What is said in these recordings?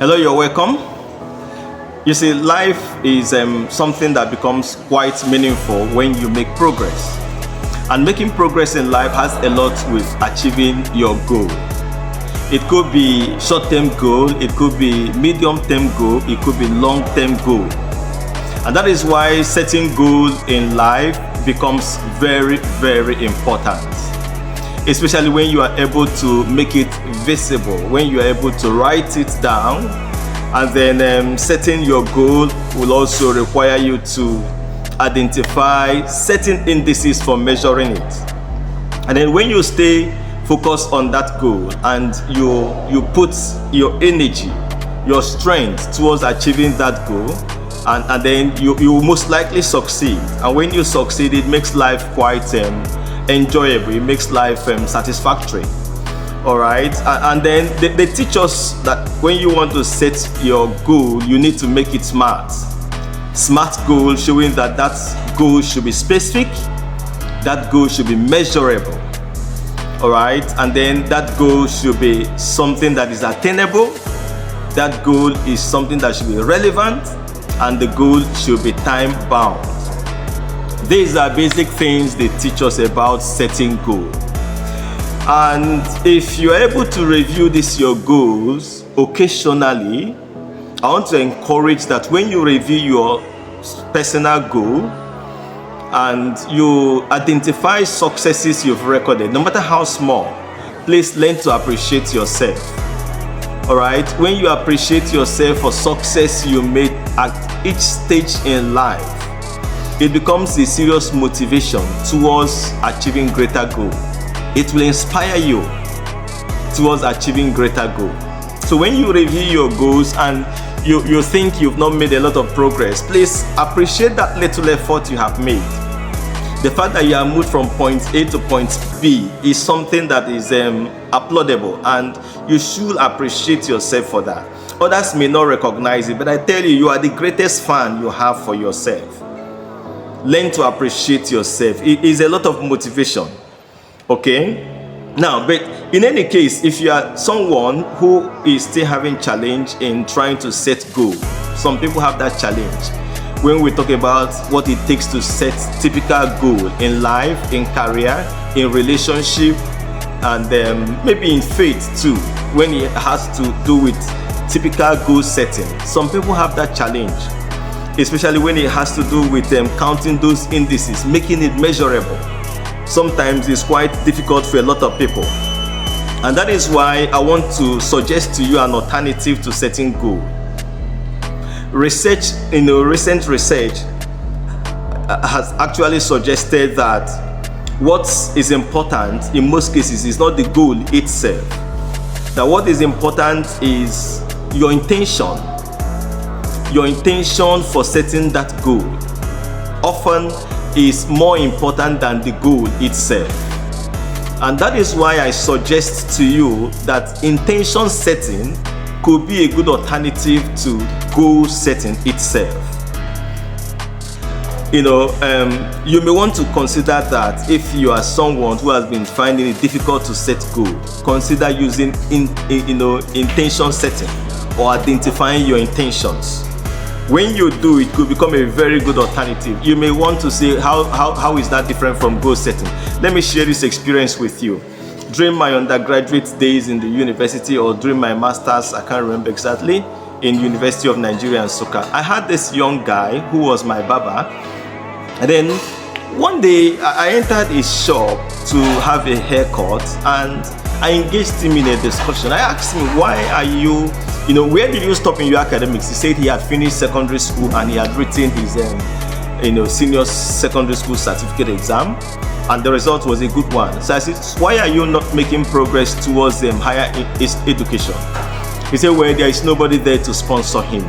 Hello, you're welcome. You see, life is something that becomes quite meaningful when you make progress. And making progress in life has a lot with achieving your goal. It could be short-term goal, it could be medium-term goal, it could be long-term goal. And that is why setting goals in life becomes very, very important. Especially when you are able to make it visible, when you are able to write it down, and then setting your goal will also require you to identify certain indices for measuring it. And then when you stay focused on that goal and you put your energy, your strength towards achieving that goal, and then you will most likely succeed. And when you succeed, it makes life quite enjoyable, it makes life satisfactory. All right, and then they teach us that when you want to set your goal, you need to make it smart goal, showing that goal should be specific, that goal should be measurable. All right, and then that goal should be something that is attainable, that goal is something that should be relevant, and the goal should be time bound. These are basic things they teach us about setting goals. And if you're able to review your goals occasionally, I want to encourage that when you review your personal goal and you identify successes you've recorded, no matter how small, please learn to appreciate yourself. All right, when you appreciate yourself for success you made at each stage in life, it becomes a serious motivation towards achieving greater goals. It will inspire you towards achieving greater goals. So when you review your goals and you think you've not made a lot of progress, please appreciate that little effort you have made. The fact that you have moved from point A to point B is something that is applaudable, and you should appreciate yourself for that. Others may not recognize it, but I tell you, you are the greatest fan you have for yourself. Learn to appreciate yourself. It is a lot of motivation. Okay, now, but in any case, if you are someone who is still having challenge in trying to set goals, some people have that challenge. When we talk about what it takes to set typical goal in life, in career, in relationship, and maybe in faith too, when it has to do with typical goal setting, some people have that challenge, especially when it has to do with counting those indices, making it measurable. Sometimes it's quite difficult for a lot of people, and that is why I want to suggest to you an alternative to setting goal. Recent research has actually suggested that what is important in most cases is not the goal itself. That what is important is your intention for setting that goal. Often is more important than the goal itself. And that is why I suggest to you that intention setting could be a good alternative to goal setting itself. You may want to consider that if you are someone who has been finding it difficult to set goals, consider using intention setting or identifying your intentions. When you do, it could become a very good alternative. You may want to say, how is that different from goal setting? Let me share this experience with you. During my undergraduate days in the university, or during my master's, I can't remember exactly, in University of Nigeria and Nsukka, I had this young guy who was my barber. And then one day I entered his shop to have a haircut, and I engaged him in a discussion. I asked him, why are you, where did you stop in your academics? He said he had finished secondary school and he had written his senior secondary school certificate exam, and the result was a good one. So I said, why are you not making progress towards higher education? He said, well, there is nobody there to sponsor him.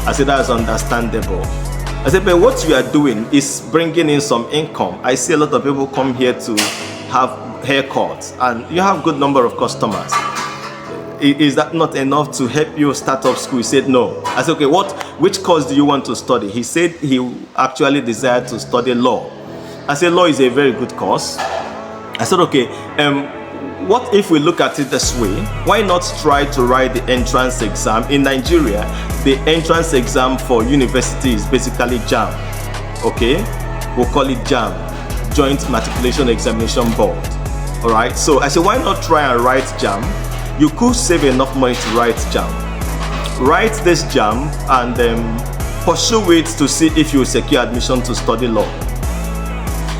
I said, that's understandable. I said, but what you are doing is bringing in some income. I see a lot of people come here to have haircuts, and you have a good number of customers. Is that not enough to help you start up school? He said, no. I said, okay, which course do you want to study? He said he actually desired to study law. I said, law is a very good course. I said, okay, what if we look at it this way? Why not try to write the entrance exam? In Nigeria, the entrance exam for university is basically JAM. Okay, we'll call it JAM, Joint Matriculation Examination Board. All right, so I said, why not try and write JAM? You could save enough money to write JAM. Write this JAM and pursue it to see if you secure admission to study law.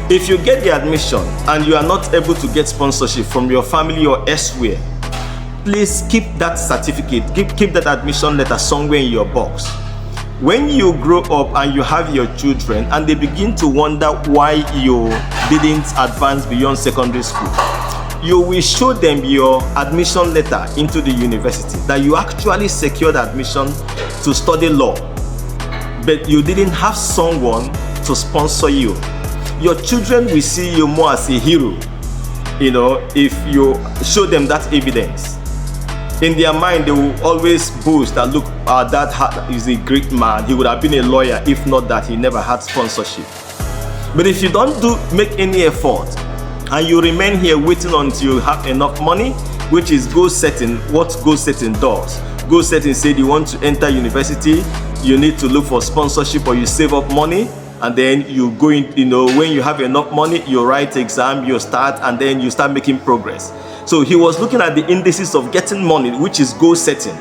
If you get the admission and you are not able to get sponsorship from your family or elsewhere, please keep that certificate, keep that admission letter somewhere in your box. When you grow up and you have your children and they begin to wonder why you didn't advance beyond secondary school, you will show them your admission letter into the university, that you actually secured admission to study law, but you didn't have someone to sponsor you. Your children will see you more as a hero, if you show them that evidence. In their mind, they will always boast that, look, our dad is a great man. He would have been a lawyer if not that he never had sponsorship. But if you don't make any effort and you remain here waiting until you have enough money, which is goal setting, what goal setting does. Goal setting said you want to enter university, you need to look for sponsorship or you save up money. And then you go in, when you have enough money, you write exam, you start, and then you start making progress. So he was looking at the indices of getting money, which is goal setting.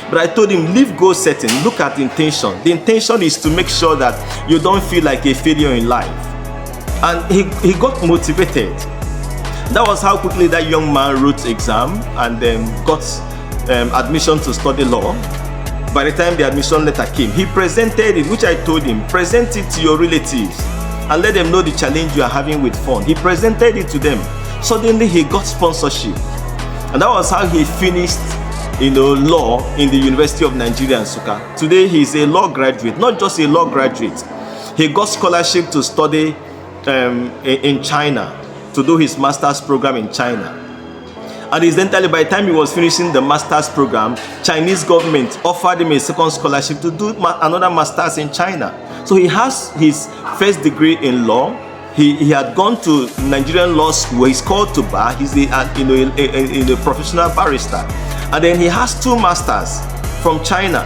But I told him, leave goal setting, look at the intention. The intention is to make sure that you don't feel like a failure in life. And he got motivated. That was how quickly that young man wrote exam and got admission to study law. By the time the admission letter came, he presented it, which I told him, present it to your relatives and let them know the challenge you are having with fund. He presented it to them. Suddenly he got sponsorship. And that was how he finished law in the University of Nigeria, Nsukka. Today he's a law graduate, not just a law graduate. He got scholarship to study in China, to do his master's program in China. And incidentally, by the time he was finishing the master's program, Chinese government offered him a second scholarship to do another master's in China. So he has his first degree in law. He had gone to Nigerian law school. He's called to bar. He's a professional barrister. And then he has 2 masters from China.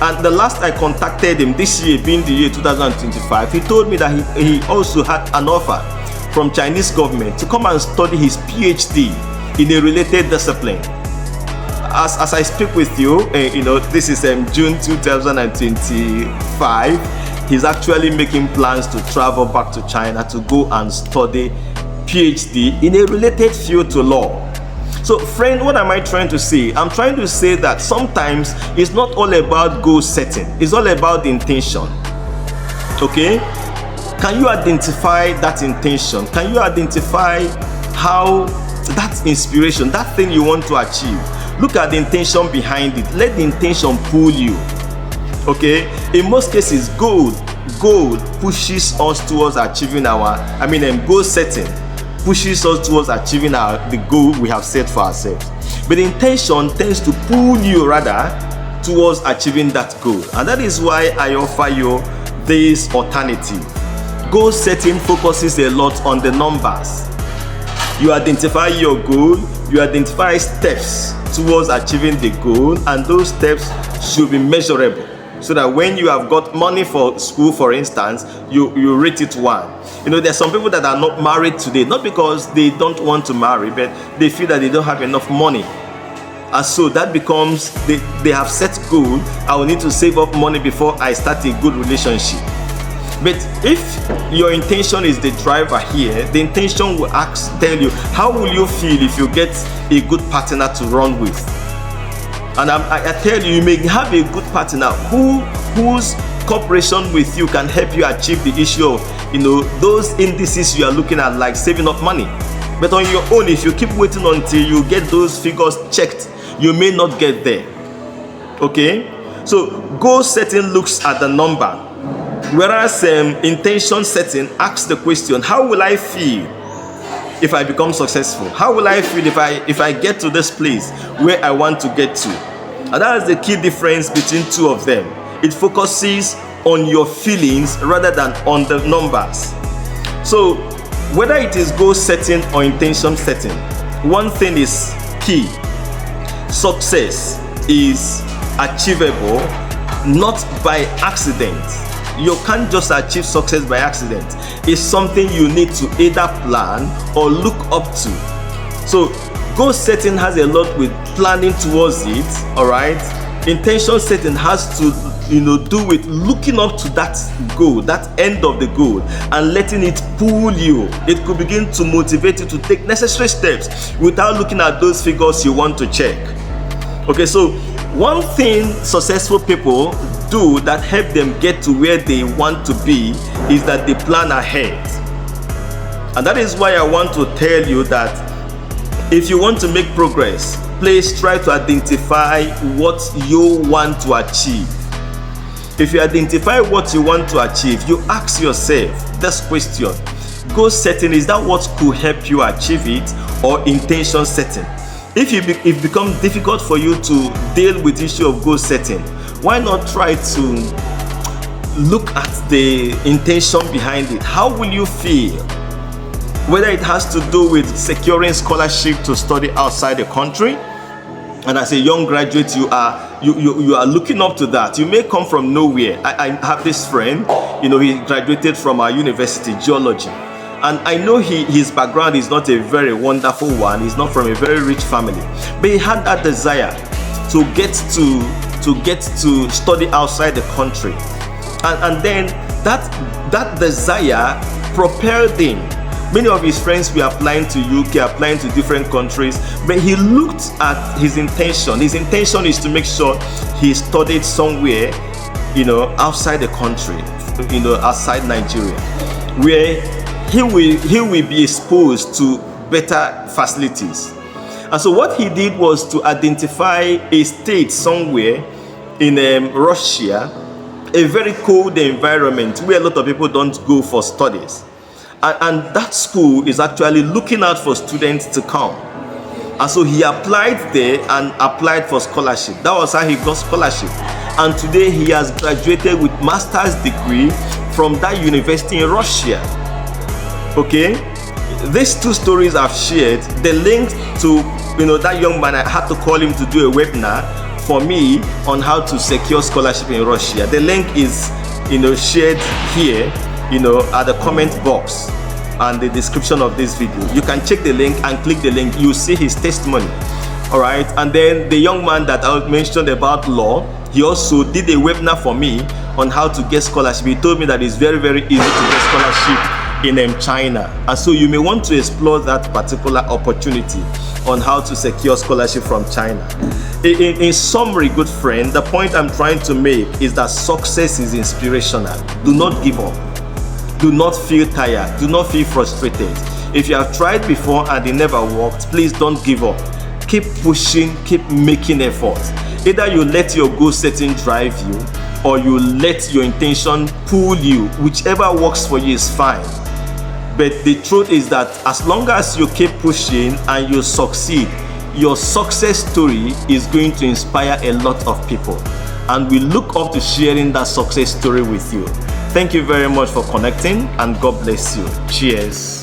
And the last I contacted him, this year being the year 2025, he told me that he also had an offer from Chinese government to come and study his PhD in a related discipline. As I speak with you, this is June 2025. He's actually making plans to travel back to China to go and study PhD in a related field to law. So friend, what am I trying to say? I'm trying to say that sometimes it's not all about goal setting. It's all about the intention. Okay? Can you identify that intention? Can you identify how that inspiration, that thing you want to achieve, look at the intention behind it. Let the intention pull you. Okay, in most cases, goal pushes us towards achieving goal setting pushes us towards achieving the goal we have set for ourselves. But the intention tends to pull you rather towards achieving that goal. And that is why I offer you this alternative. Goal setting focuses a lot on the numbers. You identify your goal, you identify steps towards achieving the goal, and those steps should be measurable. So that when you have got money for school, for instance, you rate it 1. There's some people that are not married today, not because they don't want to marry, but they feel that they don't have enough money. And so that becomes, they have set goal, I will need to save up money before I start a good relationship. But if your intention is the driver here, the intention will tell you, how will you feel if you get a good partner to run with? And I tell you, you may have a good partner whose cooperation with you can help you achieve the issue of, those indices you are looking at, like saving up money. But on your own, if you keep waiting until you get those figures checked, you may not get there. Okay? So goal setting looks at the number, whereas intention setting asks the question, how will I feel if I become successful? How will I feel if I get to this place where I want to get to? And that is the key difference between two of them. It focuses on your feelings rather than on the numbers. So whether it is goal setting or intention setting, one thing is key: success is achievable not by accident. You can't just achieve success by accident. It's something you need to either plan or look up to. So goal setting has a lot with planning towards it, all right? Intention setting has to do with looking up to that goal, that end of the goal, and letting it pull you. It could begin to motivate you to take necessary steps without looking at those figures you want to check. Okay, so one thing successful people do that help them get to where they want to be is that they plan ahead. And that is why I want to tell you that if you want to make progress, please try to identify what you want to achieve. If you identify what you want to achieve, you ask yourself this question: goal setting, is that what could help you achieve it, or intention setting? If it becomes difficult for you to deal with the issue of goal setting, why not try to look at the intention behind it? How will you feel? Whether it has to do with securing scholarship to study outside the country, and as a young graduate, you are looking up to that. You may come from nowhere. I have this friend, he graduated from our university, geology. And I know his background is not a very wonderful one. He's not from a very rich family, but he had that desire to get to study outside the country, and then that desire propelled him. Many of his friends were applying to UK, applying to different countries, but he looked at his intention. His intention is to make sure he studied somewhere, outside the country, outside Nigeria, where he will be exposed to better facilities. And so what he did was to identify a state somewhere in Russia, a very cold environment where a lot of people don't go for studies. And that school is actually looking out for students to come. And so he applied there and applied for scholarship. That was how he got scholarship. And today he has graduated with master's degree from that university in Russia. Okay, these two stories I've shared, the link to that young man, I had to call him to do a webinar for me on how to secure scholarship in Russia. The link is shared here at the comment box and the description of this video. You can check the link and click the link. You see his testimony. All right, and then the young man that I mentioned about law, he also did a webinar for me on how to get scholarship. He told me that it's very, very easy to get scholarship in China, and so you may want to explore that particular opportunity on how to secure scholarship from China. In summary, good friend, the point I'm trying to make is that success is inspirational. Do not give up. Do not feel tired. Do not feel frustrated. If you have tried before and it never worked, please don't give up. Keep pushing, keep making efforts. Either you let your goal setting drive you, or you let your intention pull you. Whichever works for you is fine. But the truth is that as long as you keep pushing and you succeed, your success story is going to inspire a lot of people. And we look up to sharing that success story with you. Thank you very much for connecting, and God bless you. Cheers.